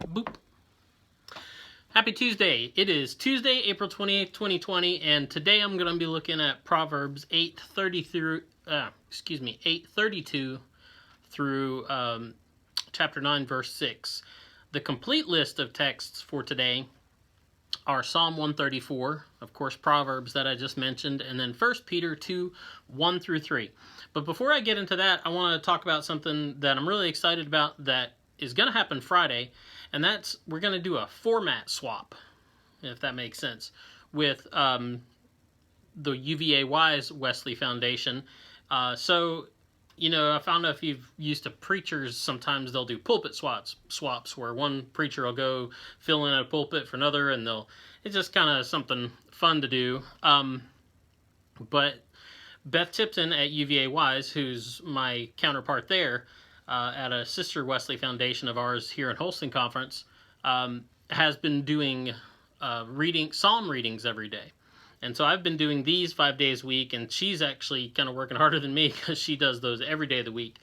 Boop. Happy Tuesday. It is Tuesday, April 28th, 2020, and today I'm going to be looking at Proverbs 8:32 through chapter 9, verse 6. The complete list of texts for today are Psalm 134, of course, Proverbs that I just mentioned, and then 1 Peter 2, 1 through 3. But before I get into that, I want to talk about something that I'm really excited about that is going to happen Friday, and that's we're going to do a format swap, if that makes sense, with the UVA-Wise Wesley Foundation. So, you know, I found out if you've used to preachers, sometimes they'll do pulpit swaps where one preacher will go fill in a pulpit for another, and it's just kind of something fun to do. But Beth Tipton at UVA-Wise, who's my counterpart there, at a sister Wesley Foundation of ours here in Holston Conference, has been doing psalm readings every day. And so I've been doing these 5 days a week, and she's actually kind of working harder than me because she does those every day of the week.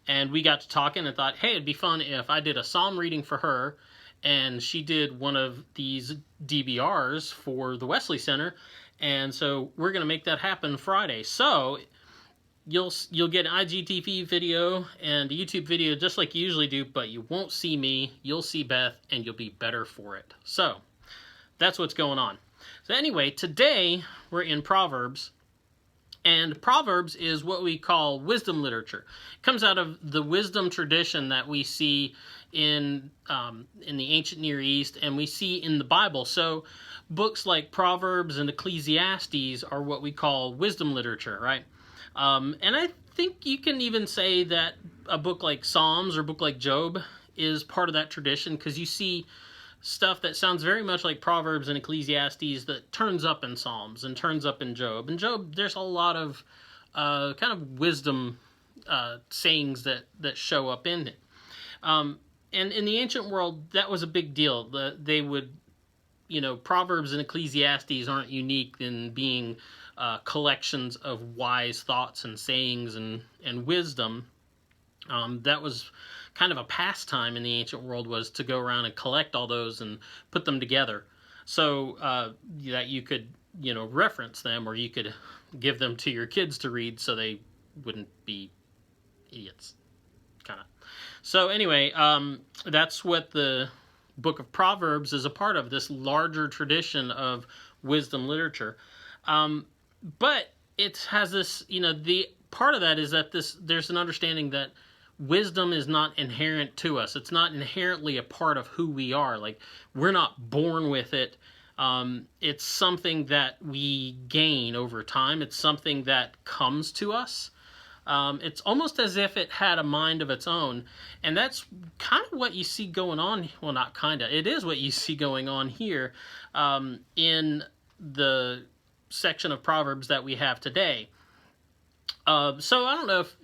And we got to talking and thought, hey, it'd be fun if I did a psalm reading for her, and she did one of these DBRs for the Wesley Center. And so we're going to make that happen Friday. So you'll get an IGTV video and a YouTube video just like you usually do, but you won't see me. You'll see Beth, and you'll be better for it. So that's what's going on. So anyway, today we're in Proverbs, and Proverbs is what we call wisdom literature. It comes out of the wisdom tradition that we see in the ancient Near East, and we see in the Bible. So books like Proverbs and Ecclesiastes are what we call wisdom literature, right? And I think you can even say that a book like Psalms or a book like Job is part of that tradition, because you see stuff that sounds very much like Proverbs and Ecclesiastes that turns up in Psalms and turns up in Job. And Job, there's a lot of kind of wisdom sayings that show up in it. And in the ancient world, that was a big deal. They would, Proverbs and Ecclesiastes aren't unique in being collections of wise thoughts and sayings and wisdom. That was kind of a pastime in the ancient world, was to go around and collect all those and put them together so that you could, reference them, or you could give them to your kids to read so they wouldn't be idiots, kind of. So anyway, that's what the book of Proverbs is a part of, this larger tradition of wisdom literature. But it has this, the part of that is that there's an understanding that wisdom is not inherent to us. It's not inherently a part of who we are. Like, we're not born with it. It's something that we gain over time. It's something that comes to us. It's almost as if it had a mind of its own. And that's kind of what you see going on. Well, not kind of. It is what you see going on here in the section of Proverbs that we have today. So I don't know if,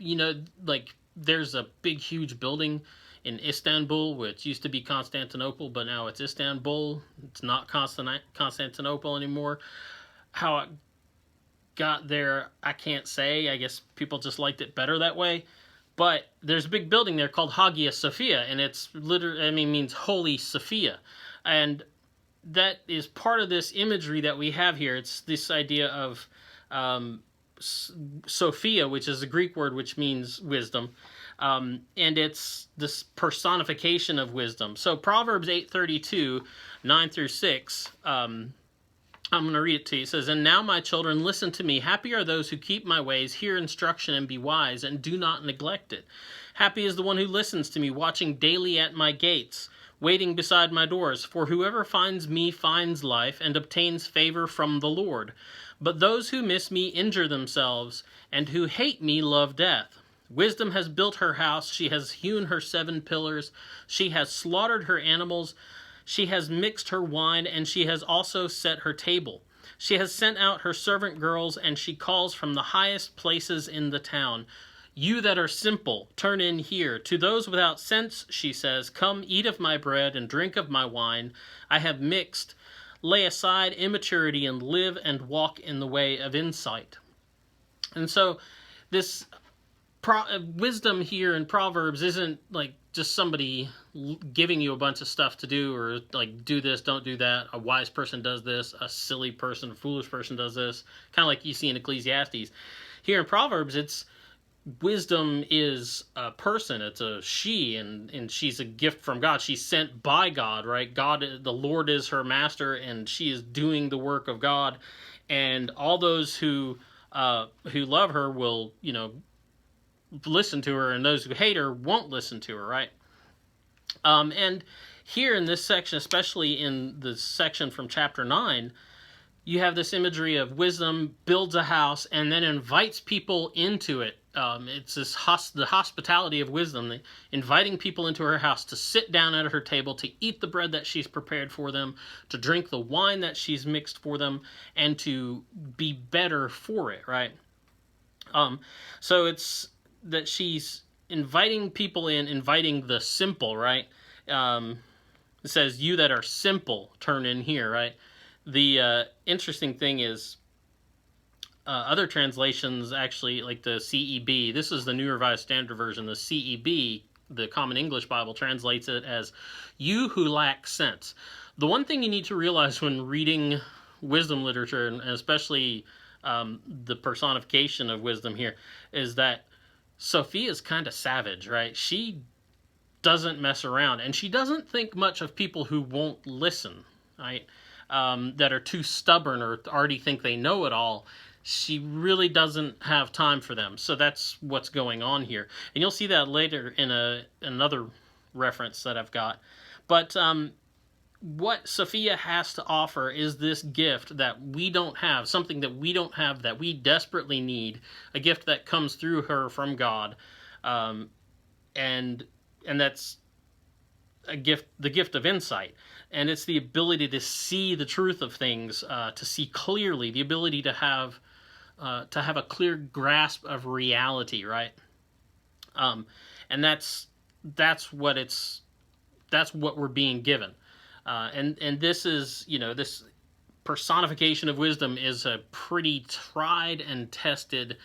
there's a big, huge building in Istanbul, which used to be Constantinople, but now it's Istanbul. It's not Constantinople anymore. How it got there, I can't say. I guess people just liked it better that way. But there's a big building there called Hagia Sophia, and it's literally, means Holy Sophia. And that is part of this imagery that we have here. It's this idea of Sophia, which is a Greek word which means wisdom, and it's this personification of wisdom. So Proverbs 8:32, 9 through 6, I'm going to read it to you. It says, "And now, my children, listen to me. Happy are those who keep my ways, hear instruction, and be wise, and do not neglect it. Happy is the one who listens to me, watching daily at my gates, waiting beside my doors. For whoever finds me finds life, and obtains favor from the Lord. But those who miss me injure themselves, and who hate me love death. Wisdom has built her house, she has hewn her 7 pillars, she has slaughtered her animals, she has mixed her wine, and she has also set her table. She has sent out her servant girls, and she calls from the highest places in the town. You that are simple, turn in here. To those without sense, she says, come eat of my bread and drink of my wine. I have mixed. Lay aside immaturity and live and walk in the way of insight." And so this wisdom here in Proverbs isn't like just somebody giving you a bunch of stuff to do, or like, do this, don't do that. A wise person does this, a silly person, a foolish person does this, kind of like you see in Ecclesiastes. Here in Proverbs, it's wisdom is a person, it's a she, and she's a gift from God. She's sent by God, right? God, the Lord is her master, and she is doing the work of God. And all those who love her will, listen to her, and those who hate her won't listen to her, right? And here in this section, especially in the section from chapter 9, you have this imagery of wisdom builds a house and then invites people into it. It's the hospitality of wisdom, inviting people into her house to sit down at her table, to eat the bread that she's prepared for them, to drink the wine that she's mixed for them, and to be better for it, right? So it's that she's inviting people in, inviting the simple, right? It says, you that are simple, turn in here, right? The interesting thing is, other translations actually, like the CEB, this is the New Revised Standard Version, the CEB, the Common English Bible, translates it as, you who lack sense. The one thing you need to realize when reading wisdom literature, and especially the personification of wisdom here, is that Sophia is kind of savage, right? She doesn't mess around, and she doesn't think much of people who won't listen, right? That are too stubborn or already think they know it all. She really doesn't have time for them. So that's what's going on here. And you'll see that later in another reference that I've got. But what Sophia has to offer is this gift that we don't have, something that we don't have that we desperately need, a gift that comes through her from God. And that's a gift, the gift of insight. And it's the ability to see the truth of things, to see clearly, the ability to have a clear grasp of reality, right? And that's what we're being given. And this is, this personification of wisdom is a pretty tried and tested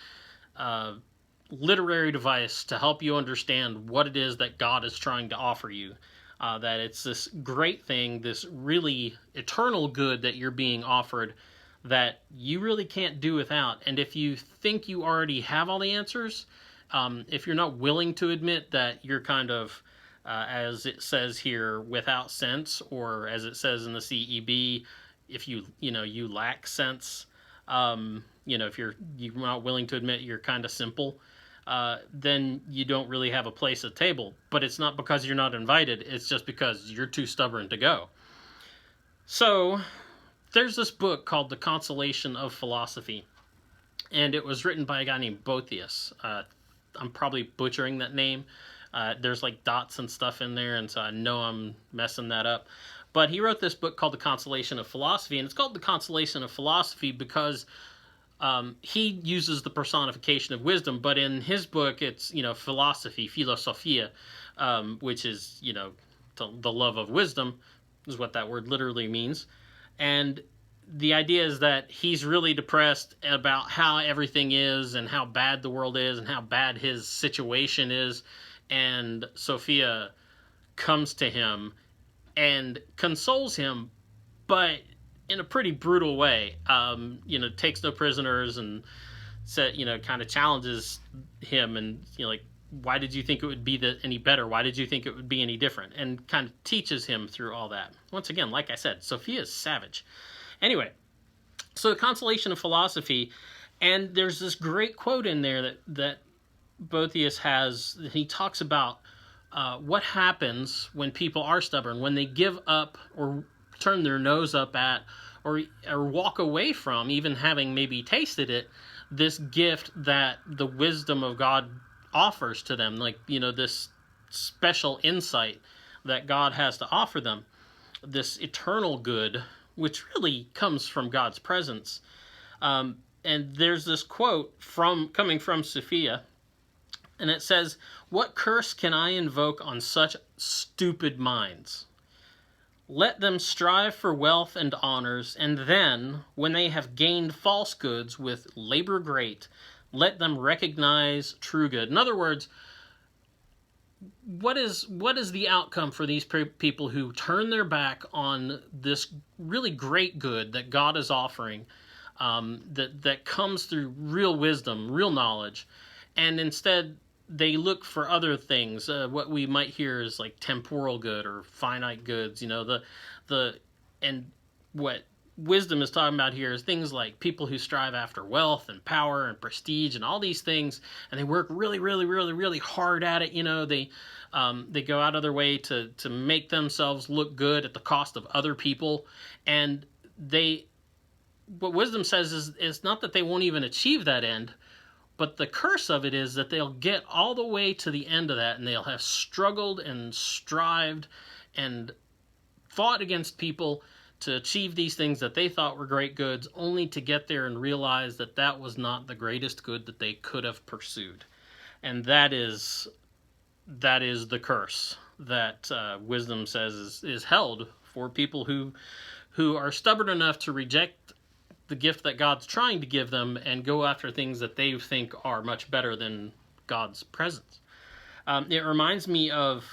literary device to help you understand what it is that God is trying to offer you. That it's this great thing, this really eternal good that you're being offered that you really can't do without. And if you think you already have all the answers, if you're not willing to admit that you're kind of, as it says here, without sense, or as it says in the CEB, if you lack sense, if you're not willing to admit you're kind of simple, then you don't really have a place at the table. But it's not because you're not invited, it's just because you're too stubborn to go. So there's this book called The Consolation of Philosophy, and it was written by a guy named Boethius. I'm probably butchering that name. There's like dots and stuff in there, and so I know I'm messing that up. But he wrote this book called The Consolation of Philosophy, and it's called The Consolation of Philosophy because he uses the personification of wisdom, but in his book it's, philosophy, philosophia, which is, the love of wisdom, is what that word literally means. And the idea is that he's really depressed about how everything is and how bad the world is and how bad his situation is. And Sophia comes to him and consoles him, but in a pretty brutal way. Takes no prisoners and kind of challenges him and, why did you think it would be any better? Why did you think it would be any different? And kind of teaches him through all that. Once again, like I said, Sophia is savage. Anyway, so The Consolation of Philosophy, and there's this great quote in there that Boethius has. He talks about what happens when people are stubborn, when they give up or turn their nose up at or walk away from even having maybe tasted it, this gift that the wisdom of God offers to them, this special insight that God has to offer them, this eternal good, which really comes from God's presence. And there's this quote coming from Sophia, and it says, "What curse can I invoke on such stupid minds? Let them strive for wealth and honors, and then, when they have gained false goods with labor great, let them recognize true good." In other words, what is the outcome for these people who turn their back on this really great good that God is offering, that comes through real wisdom, real knowledge, and instead they look for other things, what we might hear is like temporal good or finite goods, and what wisdom is talking about here is things like people who strive after wealth and power and prestige and all these things, and they work really, really, really, really hard at it. They go out of their way to make themselves look good at the cost of other people, and what wisdom says is not that they won't even achieve that end, but the curse of it is that they'll get all the way to the end of that, and they'll have struggled and strived and fought against people to achieve these things that they thought were great goods, only to get there and realize that that was not the greatest good that they could have pursued. And that is the curse that wisdom says is held for people who are stubborn enough to reject the gift that God's trying to give them and go after things that they think are much better than God's presence. It reminds me of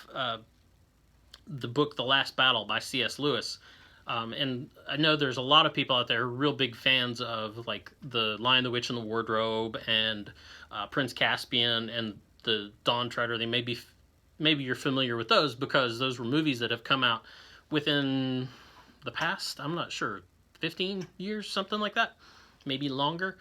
the book The Last Battle by C.S. Lewis. And I know there's a lot of people out there who are real big fans of like The Lion, the Witch, and the Wardrobe and Prince Caspian and the Dawn Treader. Maybe you're familiar with those because those were movies that have come out within the past, I'm not sure, 15 years, something like that, maybe longer.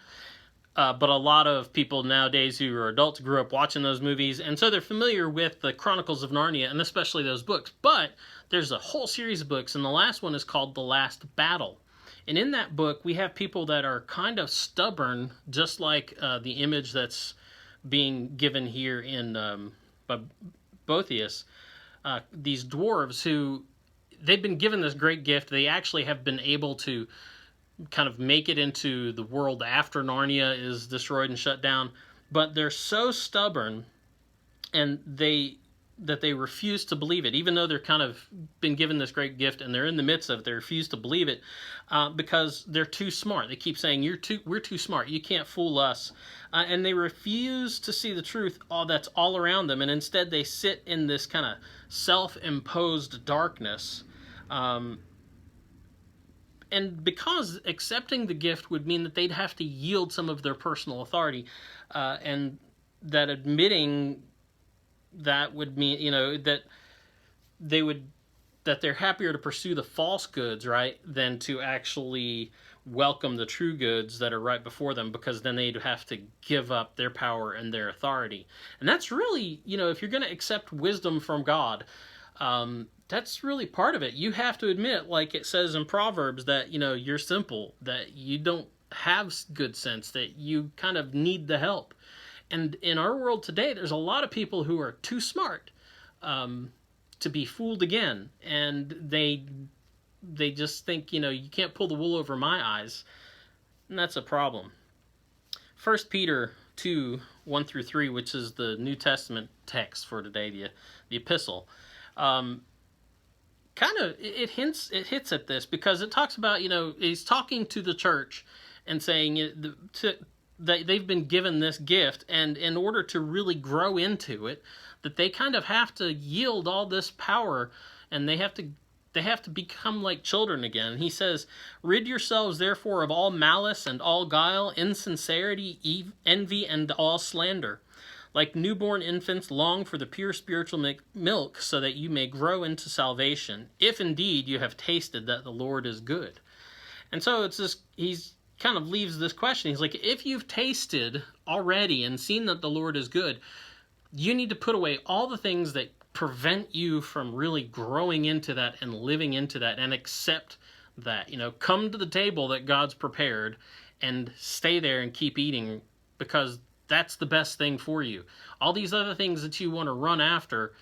But a lot of people nowadays who are adults grew up watching those movies, and so they're familiar with the Chronicles of Narnia, and especially those books. But there's a whole series of books, and the last one is called The Last Battle. And in that book, we have people that are kind of stubborn, just like the image that's being given here in Boethius. These dwarves who, they've been given this great gift. They actually have been able to kind of make it into the world after Narnia is destroyed and shut down. But they're so stubborn and that they refuse to believe it, even though they're kind of been given this great gift and they're in the midst of it. They refuse to believe it because they're too smart. They keep saying, we're too smart. You can't fool us. And they refuse to see the truth that's all around them. And instead they sit in this kind of self-imposed darkness. And because accepting the gift would mean that they'd have to yield some of their personal authority, and that admitting that would mean, that they're happier to pursue the false goods, right, than to actually welcome the true goods that are right before them, because then they'd have to give up their power and their authority. And that's really, if you're going to accept wisdom from God, that's really part of it. You have to admit, like it says in Proverbs, that, you're simple, that you don't have good sense, that you kind of need the help. And in our world today, there's a lot of people who are too smart to be fooled again. And they just think, you can't pull the wool over my eyes. And that's a problem. 1 Peter 2, 1 through 3, which is the New Testament text for today, the epistle, it hits at this, because it talks about, he's talking to the church and saying that they've been given this gift, and in order to really grow into it, that they kind of have to yield all this power, and they have to become like children again. He says, "Rid yourselves therefore of all malice and all guile, insincerity, envy, and all slander. Like newborn infants, long for the pure spiritual milk, so that you may grow into salvation, if indeed you have tasted that the Lord is good." And so it's this, he's kind of leaves this question. He's like, if you've tasted already and seen that the Lord is good, you need to put away all the things that prevent you from really growing into that and living into that, and accept that. Come to the table that God's prepared and stay there and keep eating, because that's the best thing for you. All these other things that you want to run after,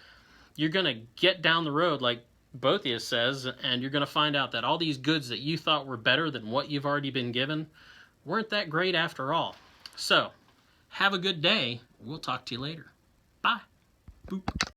you're going to get down the road, like Boethius says, and you're going to find out that all these goods that you thought were better than what you've already been given weren't that great after all. So, have a good day. We'll talk to you later. Bye. Boop.